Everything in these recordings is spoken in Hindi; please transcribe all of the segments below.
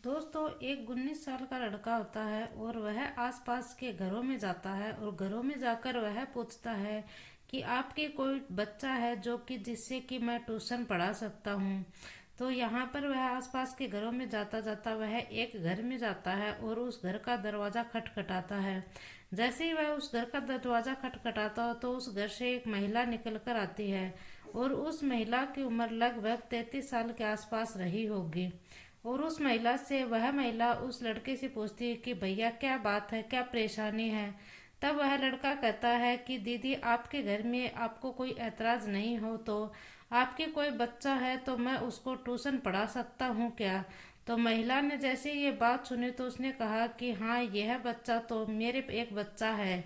दोस्तों, एक 19 साल का लड़का होता है और वह आसपास के घरों में जाता है और घरों में जाकर वह पूछता है कि आपके कोई बच्चा है जो कि जिससे कि मैं ट्यूशन पढ़ा सकता हूँ। तो यहाँ पर वह आसपास के घरों में जाता जाता वह एक घर में जाता है और उस घर का दरवाज़ा खटखटाता है। जैसे ही वह उस घर का दरवाज़ा खटखटाता हो तो उस घर से एक महिला निकल कर आती है और उस महिला की उम्र लगभग 33 साल के आसपास रही होगी। और उस महिला से वह महिला उस लड़के से पूछती है कि भैया क्या बात है, क्या परेशानी है। तब वह लड़का कहता है कि दीदी, आपके घर में आपको कोई ऐतराज नहीं हो तो आपके कोई बच्चा है तो मैं उसको ट्यूशन पढ़ा सकता हूँ क्या। तो महिला ने जैसे ये बात सुनी तो उसने कहा कि हाँ, यह बच्चा तो मेरे एक बच्चा है।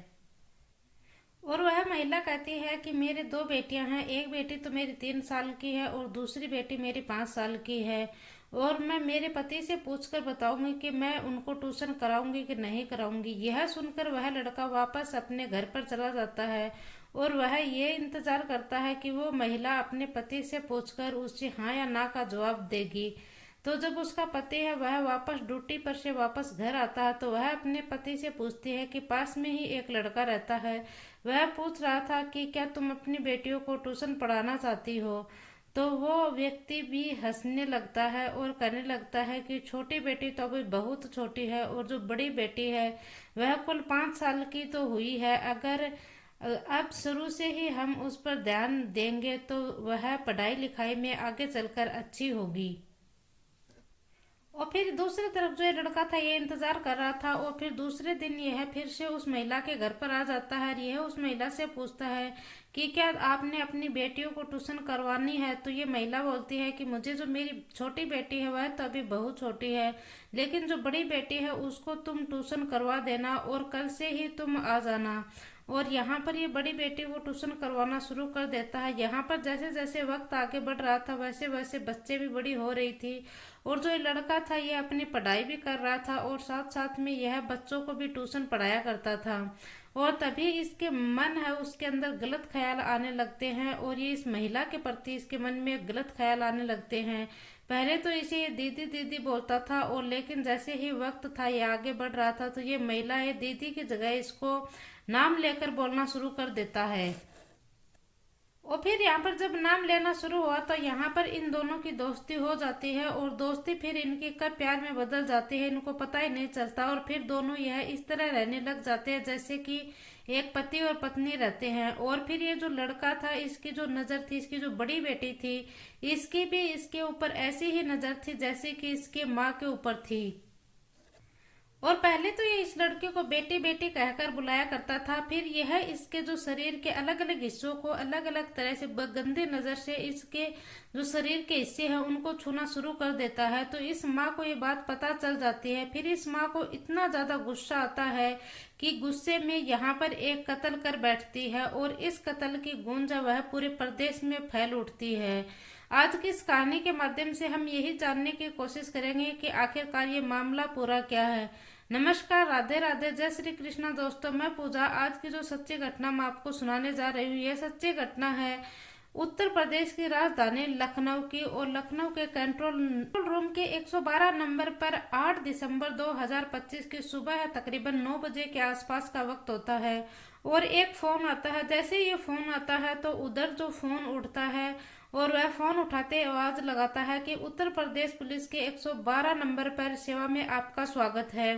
और वह महिला कहती है कि मेरे दो बेटियां हैं, एक बेटी तो मेरी 3 साल की है और दूसरी बेटी मेरी 5 साल की है। और मैं मेरे पति से पूछकर बताऊंगी कि मैं उनको ट्यूशन कराऊंगी कि नहीं कराऊंगी। यह सुनकर वह लड़का वापस अपने घर पर चला जाता है और वह ये इंतजार करता है कि वो महिला अपने पति से पूछकर उससे हाँ या ना का जवाब देगी। तो जब उसका पति है वह वापस ड्यूटी पर से वापस घर आता है तो वह अपने पति से पूछती है कि पास में ही एक लड़का रहता है। वह पूछ रहा था कि क्या तुम अपनी बेटियों को ट्यूशन पढ़ाना चाहती हो। तो वो व्यक्ति भी हंसने लगता है और कहने लगता है कि छोटी बेटी तो अभी बहुत छोटी है और जो बड़ी बेटी है वह कुल 5 साल की तो हुई है। अगर अब शुरू से ही हम उस पर ध्यान देंगे तो वह पढ़ाई लिखाई में आगे चलकर अच्छी होगी। और फिर दूसरी तरफ जो ये लड़का था ये इंतजार कर रहा था और फिर दूसरे दिन यह फिर से उस महिला के घर पर आ जाता है और यह उस महिला से पूछता है कि क्या आपने अपनी बेटियों को ट्यूशन करवानी है। तो ये महिला बोलती है कि मुझे जो मेरी छोटी बेटी है वह तो अभी बहुत छोटी है, लेकिन जो बड़ी बेटी है उसको तुम ट्यूशन करवा देना और कल से ही तुम आ जाना। और यहाँ पर ये बड़ी बेटी को ट्यूशन करवाना शुरू कर देता है। यहाँ पर जैसे जैसे वक्त आगे बढ़ रहा था वैसे वैसे बच्चे भी बड़ी हो रही थी और जो ये लड़का था ये अपनी पढ़ाई भी कर रहा था और साथ साथ में यह बच्चों को भी ट्यूशन पढ़ाया करता था। और तभी इसके मन है उसके अंदर गलत ख्याल आने लगते हैं और ये इस महिला के प्रति इसके मन में गलत ख्याल आने लगते हैं। पहले तो इसे ये दीदी दीदी बोलता था और लेकिन जैसे ही वक्त था ये आगे बढ़ रहा था तो ये महिला ये दीदी की जगह इसको नाम लेकर बोलना शुरू कर देता है। और फिर यहाँ पर जब नाम लेना शुरू हुआ तो यहाँ पर इन दोनों की दोस्ती हो जाती है और दोस्ती फिर इनकी कब प्यार में बदल जाती है इनको पता ही नहीं चलता। और फिर दोनों यह इस तरह रहने लग जाते हैं जैसे कि एक पति और पत्नी रहते हैं। और फिर ये जो लड़का था इसकी जो नज़र थी, इसकी जो बड़ी बेटी थी, इसकी भी इसके ऊपर ऐसी ही नज़र थी जैसे कि इसके माँ के ऊपर थी। और पहले तो ये इस लड़के को बेटी बेटी कहकर बुलाया करता था, फिर यह इसके जो शरीर के अलग अलग हिस्सों को अलग अलग तरह से गंदी नजर से इसके जो शरीर के हिस्से हैं उनको छूना शुरू कर देता है। तो इस माँ को ये बात पता चल जाती है। फिर इस माँ को इतना ज्यादा गुस्सा आता है कि गुस्से में यहाँ पर एक कत्ल कर बैठती है और इस कत्ल की गूंज वह पूरे प्रदेश में फैल उठती है। आज की इस कहानी के माध्यम से हम यही जानने की कोशिश करेंगे कि आखिरकार ये मामला पूरा क्या है। नमस्कार, राधे राधे, जय श्री कृष्णा। दोस्तों, मैं पूजा आज की जो सच्ची घटना मैं आपको सुनाने जा रही हूँ यह सच्ची घटना है उत्तर प्रदेश की राजधानी लखनऊ की। और लखनऊ के कंट्रोल रूम के 112 नंबर पर 8 दिसंबर 2025 की सुबह तकरीबन 9 बजे के आसपास का वक्त होता है और एक फोन आता है। जैसे ये फोन आता है तो उधर जो फोन उठता है और वह फोन उठाते आवाज लगाता है कि उत्तर प्रदेश पुलिस के 112 नंबर पर सेवा में आपका स्वागत है।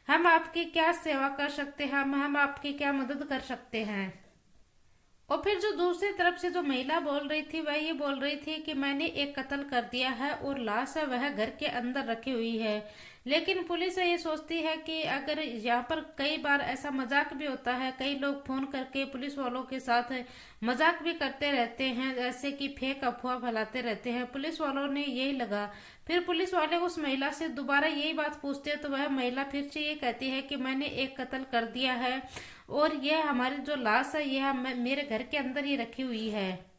हम आपकी क्या सेवा कर सकते हैं, हम आपकी क्या मदद कर सकते हैं। और फिर जो दूसरी तरफ से जो महिला बोल रही थी वह ये बोल रही थी कि मैंने एक कत्ल कर दिया है और लाश है वह घर के अंदर रखी हुई है। लेकिन पुलिस ये सोचती है कि अगर यहाँ पर कई बार ऐसा मजाक भी होता है, कई लोग फोन करके पुलिस वालों के साथ मजाक भी करते रहते हैं, जैसे कि फेक अफवाह फैलाते रहते हैं। पुलिस वालों ने यही लगा। फिर पुलिस वाले उस महिला से दोबारा यही बात पूछते हैं तो वह महिला फिर से ये कहती है कि मैंने एक कत्ल कर दिया है और यह हमारी जो लाश है यह मेरे घर के अंदर ही रखी हुई है।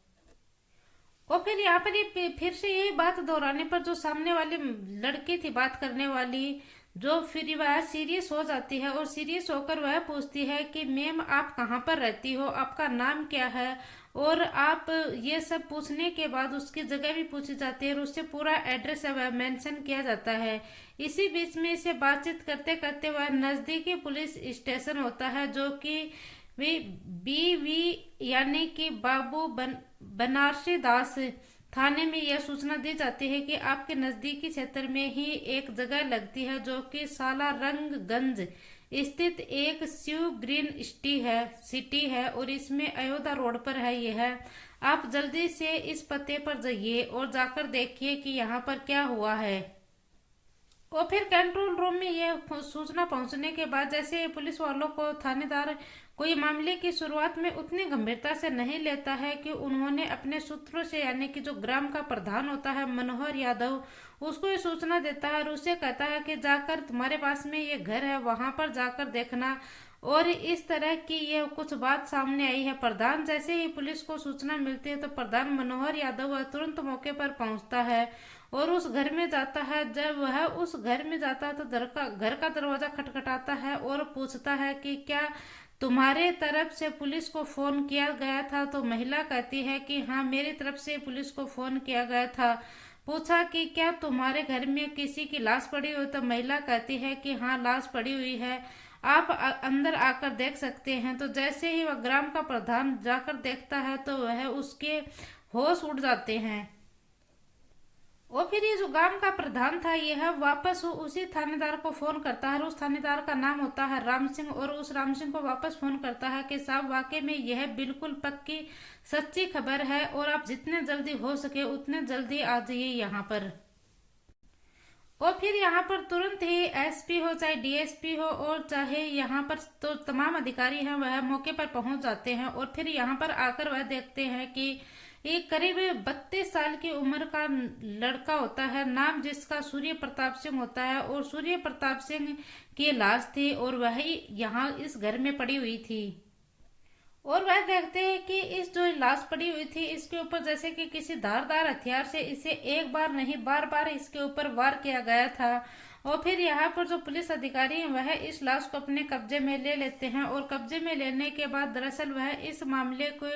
और फिर यहाँ पर ये फिर से यही बात दोहराने पर जो सामने वाली लड़की थी बात करने वाली, जो फिर वह सीरियस हो जाती है और सीरियस होकर वह पूछती है कि मैम आप कहाँ पर रहती हो, आपका नाम क्या है। और आप ये सब पूछने के बाद उसकी जगह भी पूछी जाती है और उससे पूरा एड्रेस है वह मेंशन किया जाता है। इसी बीच में इसे बातचीत करते करते वह नजदीकी पुलिस स्टेशन होता है जो कि BV यानी कि बाबू बनारसी दास थाने में यह सूचना दी जाती है कि आपके नजदीकी क्षेत्र में ही एक जगह लगती है जो कि सालारंगगंज स्थित एक शिव ग्रीन सिटी है और इसमें अयोध्या रोड पर है। यह है, आप जल्दी से इस पते पर जाइए और जाकर देखिए कि यहाँ पर क्या हुआ है। और फिर कंट्रोल रूम में यह सूचना पहुंचने के बाद जैसे पुलिस वालों को थानेदार कोई मामले की शुरुआत में उतनी गंभीरता से नहीं लेता है कि उन्होंने अपने सूत्रों से यानी कि जो ग्राम का प्रधान होता है मनोहर यादव उसको ये सूचना देता है और उसे कहता है कि जाकर तुम्हारे पास में ये घर है वहां पर जाकर देखना। और इस तरह की ये कुछ बात सामने आई है। प्रधान जैसे ही पुलिस को सूचना मिलती है तो प्रधान मनोहर यादव वह तुरंत मौके पर पहुंचता है और उस घर में जाता है। जब वह उस घर में जाता है तो घर का दरवाजा खटखटाता है और पूछता है कि क्या तुम्हारे तरफ से पुलिस को फोन किया गया था। तो महिला कहती है कि हाँ मेरी तरफ से पुलिस को फोन किया गया था। पूछा कि क्या तुम्हारे घर में किसी की लाश पड़ी हुई। तो महिला कहती है कि हाँ लाश पड़ी हुई है, आप अंदर आकर देख सकते हैं। तो जैसे ही वह ग्राम का प्रधान जाकर देखता है तो वह उसके होश उड़ जाते हैं। और फिर ये जो गांव का प्रधान था यह वापस उसी थानेदार को फोन करता है और उस थानेदार का नाम होता है राम सिंह। और उस राम सिंह को वापस फोन करता है कि साहब वाकई में यह बिल्कुल पक्की सच्ची खबर है और आप जितने जल्दी हो सके उतने जल्दी आ जाइए यहाँ पर। और फिर यहाँ पर तुरंत ही SP हो चाहे DSP हो और चाहे यहाँ पर तो तमाम अधिकारी हैं वह मौके पर पहुंच जाते हैं। और फिर यहाँ पर आकर वह देखते हैं कि एक करीब 32 साल की उम्र का लड़का होता है, नाम जिसका सूर्य प्रताप सिंह होता है। और सूर्य प्रताप सिंह की लाश थी और वही यहाँ इस घर में पड़ी हुई थी। और वह देखते हैं कि इस जो लाश पड़ी हुई थी इसके ऊपर जैसे कि किसी धारदार हथियार से इसे एक बार नहीं बार बार इसके ऊपर वार किया गया था। और फिर यहाँ पर जो पुलिस अधिकारी हैं वह इस लाश को अपने कब्जे में ले लेते हैं। और कब्जे में लेने के बाद दरअसल वह इस मामले को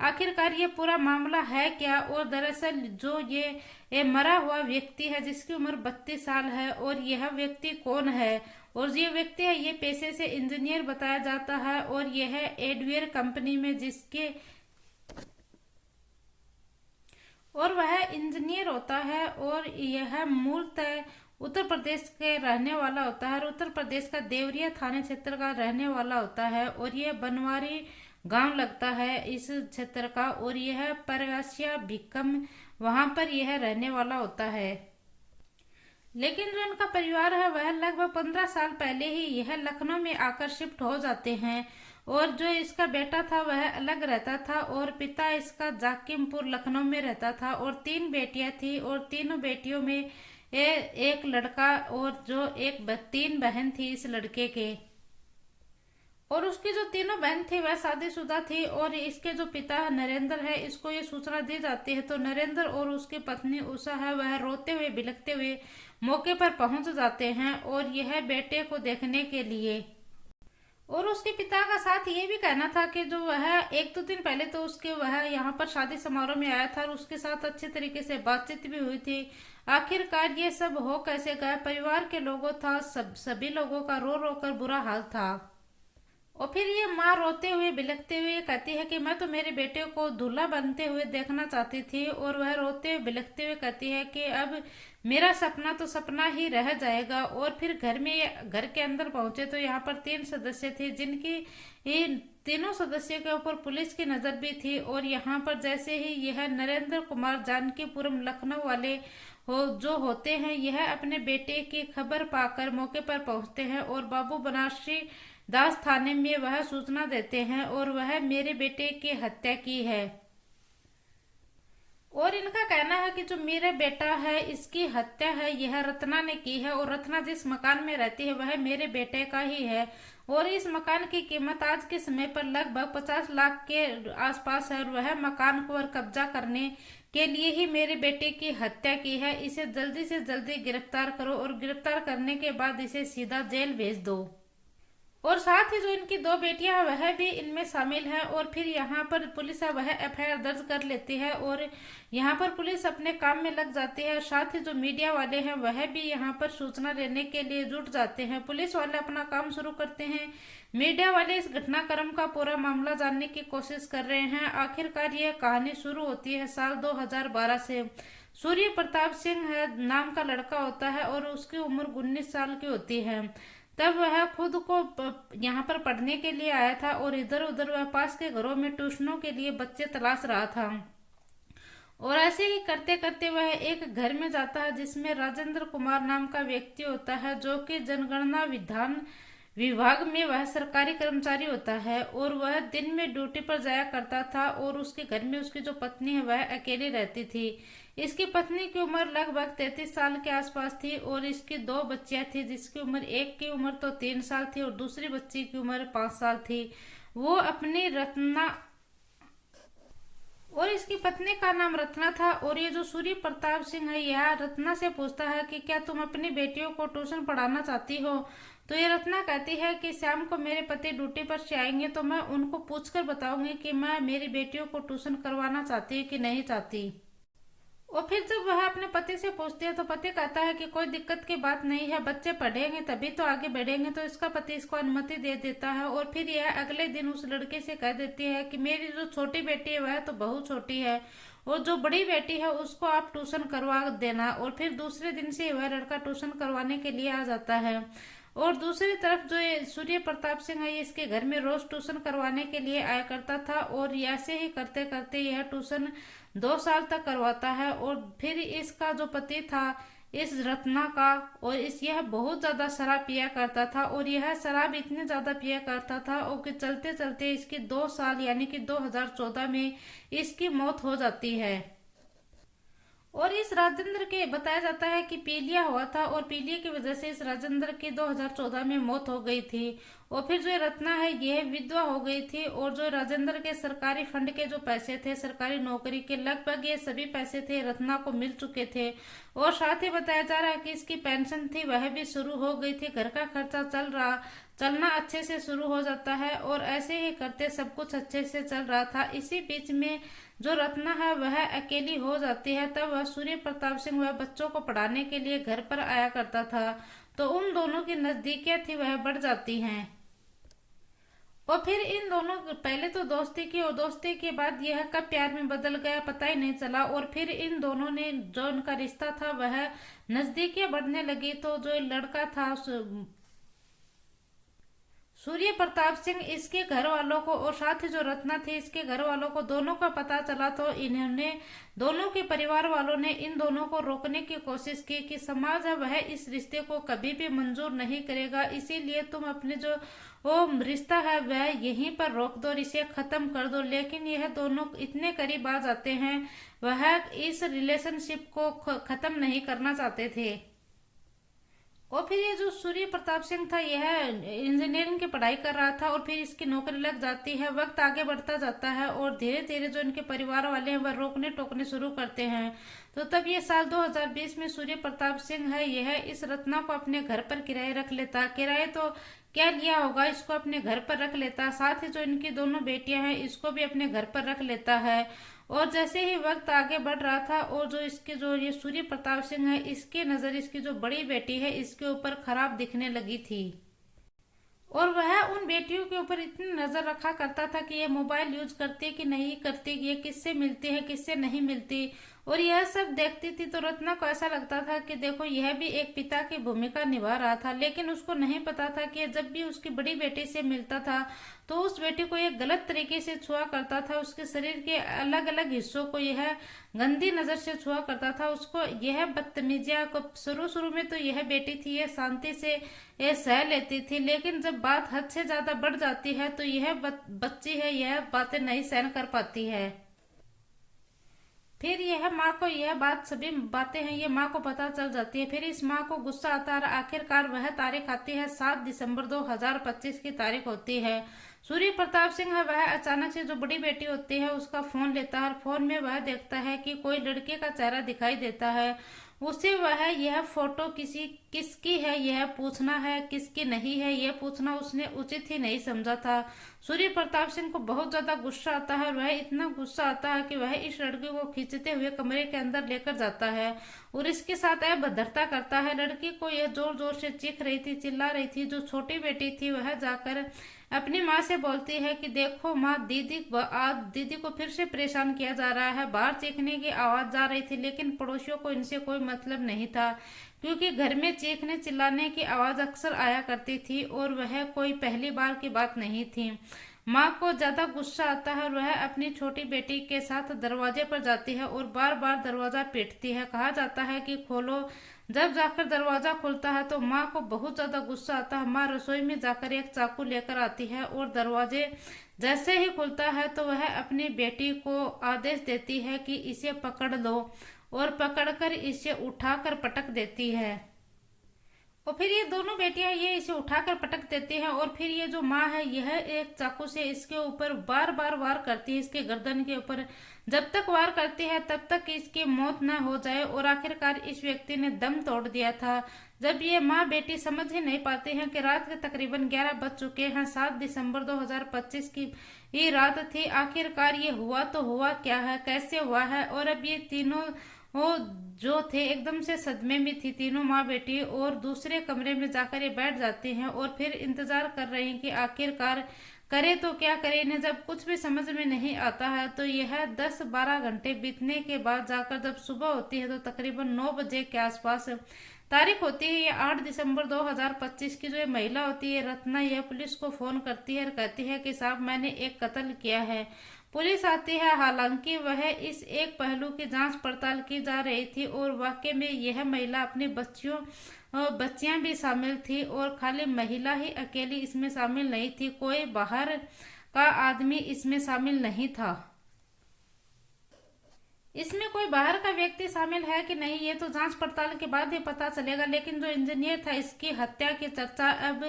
आखिरकार ये पूरा मामला है क्या और दरअसल जो ये मरा हुआ व्यक्ति है जिसकी उम्र 32 साल है और यह व्यक्ति कौन है। और ये व्यक्ति है ये पेशे से इंजीनियर बताया जाता है और यह एडवेयर कंपनी में जिसके और वह इंजीनियर होता है और यह मूलतः उत्तर प्रदेश के रहने वाला होता है और उत्तर प्रदेश का देवरिया थाने क्षेत्र का रहने वाला होता है। और यह बनवारी गांव लगता है इस क्षेत्र का और यह परगासिया भिक्कम वहां पर यह रहने वाला होता है। लेकिन जो इनका परिवार है वह लगभग 15 साल पहले ही यह लखनऊ में आकर शिफ्ट हो जाते हैं। और जो इसका बेटा था वह अलग रहता था और पिता इसका जाकिमपुर लखनऊ में रहता था। और 3 बेटियां थी और तीनों बेटियों में एक लड़का और जो 3 बहन थी इस लड़के के। और उसकी जो तीनों बहन थी वह शादीशुदा थी। और इसके जो पिता नरेंद्र है इसको ये सूचना दी जाती है तो नरेंद्र और उसकी पत्नी उषा है वह रोते हुए बिलखते हुए मौके पर पहुंच जाते हैं और यह बेटे को देखने के लिए। और उसके पिता का साथ ये भी कहना था कि जो वह 1-2 दिन पहले तो उसके वह यहाँ पर शादी समारोह में आया था और उसके साथ अच्छे तरीके से बातचीत भी हुई थी। आखिरकार ये सब हो कैसे गया, परिवार के लोगों था सभी लोगों का रो रो कर बुरा हाल था। और फिर ये माँ रोते हुए बिलखते हुए कहती है कि मैं तो मेरे बेटे को दूल्हा बनते हुए देखना चाहती थी। और वह रोते हुए बिलखते हुए कहती है कि अब मेरा सपना तो सपना ही रह जाएगा। और फिर घर के अंदर पहुंचे तो यहाँ पर 3 सदस्य थे जिनकी इन तीनों सदस्यों के ऊपर पुलिस की नजर भी थी। और यहाँ पर जैसे ही यह नरेंद्र कुमार जानकीपुरम लखनऊ वाले जो होते हैं यह अपने बेटे की खबर पाकर मौके पर पहुंचते हैं और बाबू बनारसी दास थाने में वह सूचना देते हैं और वह मेरे बेटे की हत्या की है। और इनका कहना है कि जो मेरा बेटा है इसकी हत्या है यह रत्ना ने की है, और रत्ना जिस मकान में रहती है वह मेरे बेटे का ही है, और इस मकान की कीमत आज के समय पर लगभग 50 लाख के आसपास है, और वह मकान पर कब्जा करने के लिए ही मेरे बेटे की हत्या की है। इसे जल्दी से जल्दी गिरफ्तार करो, और गिरफ्तार करने के बाद इसे सीधा जेल भेज दो। और साथ ही जो इनकी दो बेटियां हैं वह भी इनमें शामिल हैं। और फिर यहाँ पर पुलिस है वह एफआईआर दर्ज कर लेती है, और यहाँ पर पुलिस अपने काम में लग जाती है। साथ ही जो मीडिया वाले हैं वह भी यहाँ पर सूचना लेने के लिए जुट जाते हैं। पुलिस वाले अपना काम शुरू करते हैं, मीडिया वाले इस घटनाक्रम का पूरा मामला जानने की कोशिश कर रहे हैं। आखिरकार यह कहानी शुरू होती है साल 2012 से। सूर्य प्रताप सिंह है नाम का लड़का होता है, और उसकी उम्र 19 साल की होती है। तब वह खुद को यहाँ पर पढ़ने के लिए आया था, और इधर उधर वह पास के घरों में ट्यूशनों के लिए बच्चे तलाश रहा था। और ऐसे ही करते करते वह एक घर में जाता है जिसमें राजेंद्र कुमार नाम का व्यक्ति होता है, जो कि जनगणना विधान विभाग में वह सरकारी कर्मचारी होता है। और वह दिन में ड्यूटी पर जाया करता था, और उसके घर में उसकी जो पत्नी है वह अकेली रहती थी। इसकी पत्नी की उम्र लगभग 33 साल के आसपास थी, और इसकी दो बच्चियां थी, जिसकी उम्र एक की उम्र तो 3 साल थी और दूसरी बच्ची की उम्र 5 साल थी। वो अपनी रत्ना, और इसकी पत्नी का नाम रत्ना था। और ये जो सूर्य प्रताप सिंह है यह रत्ना से पूछता है कि क्या तुम अपनी बेटियों को ट्यूशन पढ़ाना चाहती हो। तो ये रत्ना कहती है कि शाम को मेरे पति ड्यूटी पर से आएंगे तो मैं उनको पूछकर बताऊंगी कि मैं मेरी बेटियों को ट्यूशन करवाना चाहती हूँ कि नहीं चाहती। और फिर जब वह अपने पति से पूछती है तो पति कहता है कि कोई दिक्कत की बात नहीं है, बच्चे पढ़ेंगे तभी तो आगे बढ़ेंगे। तो इसका पति इसको अनुमति दे देता है। और फिर यह अगले दिन उस लड़के से कह देती है कि मेरी जो छोटी बेटी है वह तो बहुत छोटी है, और जो बड़ी बेटी है उसको आप ट्यूशन करवा देना। और फिर दूसरे दिन से वह लड़का ट्यूशन करवाने के लिए आ जाता है। और दूसरी तरफ जो ये सूर्य प्रताप सिंह है ये इसके घर में रोज ट्यूशन करवाने के लिए आया करता था, और ऐसे ही करते करते यह ट्यूशन 2 साल तक करवाता है। और फिर इसका जो पति था इस रत्ना का, और इस यह बहुत ज्यादा शराब पिया करता था, और यह शराब इतनी ज्यादा पिया करता था और कि चलते चलते इसकी 2 साल यानी कि 2014 में इसकी मौत हो जाती है। और इस राजेंद्र के बताया जाता है कि पीलिया हुआ था, और पीलिया की वजह से इस राजेंद्र की 2014 में मौत हो गई थी। और फिर जो रत्ना है यह विधवा हो गई थी, और जो राजेंद्र के सरकारी फंड के जो पैसे थे सरकारी नौकरी के लगभग ये सभी पैसे थे रत्ना को मिल चुके थे। और साथ ही बताया जा रहा है कि इसकी पेंशन थी वह भी शुरू हो गई थी, घर का खर्चा चलना अच्छे से शुरू हो जाता है, और ऐसे ही करते सब कुछ अच्छे से चल रहा था। इसी बीच में जो रत्ना है वह अकेली हो जाती है। तब वह सूर्य प्रताप सिंह वह बच्चों को पढ़ाने के लिए घर पर आया करता था, तो उन दोनों की नजदीकियां थी वह बढ़ जाती हैं। और फिर इन दोनों पहले तो दोस्ती की, और दोस्ती के बाद यह कब प्यार में बदल गया पता ही नहीं चला। और फिर इन दोनों ने जो इनका रिश्ता था वह नजदीकियां बढ़ने लगी। तो जो लड़का था सूर्य प्रताप सिंह इसके घर वालों को, और साथ ही जो रत्ना थी इसके घर वालों को दोनों का पता चला, तो इन्होंने दोनों के परिवार वालों ने इन दोनों को रोकने की कोशिश की कि समाज है वह इस रिश्ते को कभी भी मंजूर नहीं करेगा, इसीलिए तुम अपने जो वो रिश्ता है वह यहीं पर रोक दो, इसे खत्म कर दो। लेकिन यह दोनों इतने करीब आ जाते हैं, वह इस रिलेशनशिप को खत्म नहीं करना चाहते थे। और फिर ये जो सूर्य प्रताप सिंह था यह इंजीनियरिंग की पढ़ाई कर रहा था, और फिर इसकी नौकरी लग जाती है। वक्त आगे बढ़ता जाता है, और धीरे धीरे जो इनके परिवार वाले हैं वह रोकने टोकने शुरू करते हैं। तो तब ये साल 2020 में सूर्य प्रताप सिंह है यह इस रत्ना को अपने घर पर किराए रख लेता। किराए तो क्या लिया होगा, इसको अपने घर पर रख लेता। साथ ही जो इनकी दोनों बेटियां हैं इसको भी अपने घर पर रख लेता है। और जैसे ही वक्त आगे बढ़ रहा था, और जो इसके जो ये सूर्य प्रताप सिंह है इसकी नजर इसकी जो बड़ी बेटी है इसके ऊपर खराब दिखने लगी थी। और वह उन बेटियों के ऊपर इतनी नजर रखा करता था कि ये मोबाइल यूज करती कि नहीं करती, ये किससे मिलती है किससे नहीं मिलती, और यह सब देखती थी। तो रत्ना को ऐसा लगता था कि देखो यह भी एक पिता की भूमिका निभा रहा था, लेकिन उसको नहीं पता था कि जब भी उसकी बड़ी बेटी से मिलता था तो उस बेटी को यह गलत तरीके से छुआ करता था, उसके शरीर के अलग अलग हिस्सों को यह गंदी नजर से छुआ करता था, उसको यह बदतमीजियां को शुरू शुरू में तो यह बेटी थी यह शांति से यह सह लेती थी, लेकिन जब बात हद से ज्यादा बढ़ जाती है तो यह बच्ची है यह बातें नहीं सहन कर पाती है। फिर यह माँ को यह बात, सभी बातें हैं ये माँ को पता चल जाती है। फिर इस माँ को गुस्सा आता है। आखिरकार वह तारीख आती है, 7 दिसंबर 2025 की तारीख होती है। सूर्य प्रताप सिंह है वह अचानक से जो बड़ी बेटी होती है उसका फोन लेता है और फोन में वह देखता है कि कोई लड़के का चेहरा दिखाई देता है। उसे वह यह फोटो किसकी है यह पूछना है, किसकी नहीं है यह पूछना उसने उचित ही नहीं समझा था। सूर्य प्रताप सिंह को बहुत ज्यादा गुस्सा आता है और वह इतना गुस्सा आता है कि वह इस लड़की को खींचते हुए कमरे के अंदर लेकर जाता है और इसके साथ अभद्रता करता है। लड़की को यह जोर जोर से चीख रही थी, चिल्ला रही थी। जो छोटी बेटी थी वह जाकर अपनी माँ से बोलती है कि देखो माँ, आज दीदी को फिर से परेशान किया जा रहा है। बाहर चीखने की आवाज जा रही थी लेकिन पड़ोसियों को इनसे कोई मतलब नहीं था, क्योंकि घर में चीखने चिल्लाने की आवाज अक्सर आया करती थी और वह कोई पहली बार की बात नहीं थी। माँ को ज्यादा गुस्सा आता है और वह अपनी छोटी बेटी के साथ दरवाजे पर जाती है और बार बार दरवाजा पीटती है। कहा जाता है कि खोलो। जब जाकर दरवाजा खुलता है तो माँ को बहुत ज्यादा गुस्सा आता है। माँ रसोई में जाकर एक चाकू लेकर आती है और दरवाजे जैसे ही खुलता है तो वह अपनी बेटी को आदेश देती है कि इसे पकड़ लो और पकड़कर इसे उठाकर पटक देती है। और फिर ये दोनों बेटियां ये इसे उठाकर पटक देती हैं और फिर ये जो माँ है यह एक चाकू से इसके ऊपर बार बार वार करती है, इसके गर्दन के ऊपर। जब तक वार करती है तब तक इसकी मौत न हो जाए और आखिरकार इस व्यक्ति ने दम तोड़ दिया था। जब ये माँ बेटी समझ ही नहीं पाते हैं कि रात के तकरीबन 11 बज चुके हैं, 7 दिसंबर 2025 की ये रात थी। आखिरकार ये हुआ तो हुआ क्या है, कैसे हुआ है। और अब ये तीनों वो जो थे एकदम से सदमे में थी, तीनों माँ बेटी, और दूसरे कमरे में जाकर ये बैठ जाते हैं और फिर इंतजार कर रहे हैं कि आखिरकार करे तो क्या करे। इन्हें जब कुछ भी समझ में नहीं आता है तो यह 10-12 घंटे बीतने के बाद जाकर जब सुबह होती है तो तकरीबन 9 बजे के आसपास तारीख होती है। ये 8 दिसंबर 2025 की जो ये महिला होती है रत्ना, यह पुलिस को फोन करती है और कहती है कि साहब मैंने एक कत्ल किया है। पुलिस आती है। हालांकि वह इस एक पहलू की जांच पड़ताल की जा रही थी और वाकई में यह महिला अपनी बच्चियां भी शामिल थी और खाली महिला ही अकेली इसमें शामिल नहीं थी, कोई बाहर का आदमी इसमें शामिल नहीं था। इसमें कोई बाहर का व्यक्ति शामिल है कि नहीं ये तो जांच पड़ताल के बाद ही पता चलेगा, लेकिन जो इंजीनियर था इसकी हत्या की चर्चा अब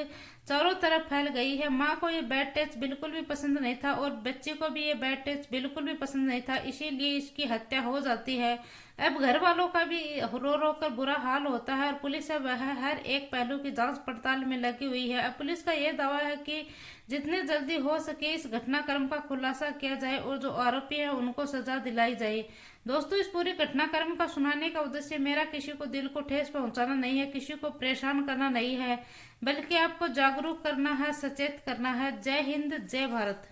चारों तरफ फैल गई है। माँ को ये बैड टच बिल्कुल भी पसंद नहीं था और बच्चे को भी ये बैड टच बिल्कुल भी पसंद नहीं था, इसीलिए इसकी हत्या हो जाती है। अब घर वालों का भी रो रो कर बुरा हाल होता है और पुलिस अब वह हर एक पहलू की जांच पड़ताल में लगी हुई है। अब पुलिस का यह दावा है कि जितने जल्दी हो सके इस घटनाक्रम का खुलासा किया जाए और जो आरोपी है उनको सजा दिलाई जाए। दोस्तों, इस पूरे घटनाक्रम का सुनाने का उद्देश्य मेरा किसी को दिल को ठेस पहुंचाना नहीं है, किसी को परेशान करना नहीं है, बल्कि आपको जागरूक करना है, सचेत करना है। जय हिंद, जय भारत।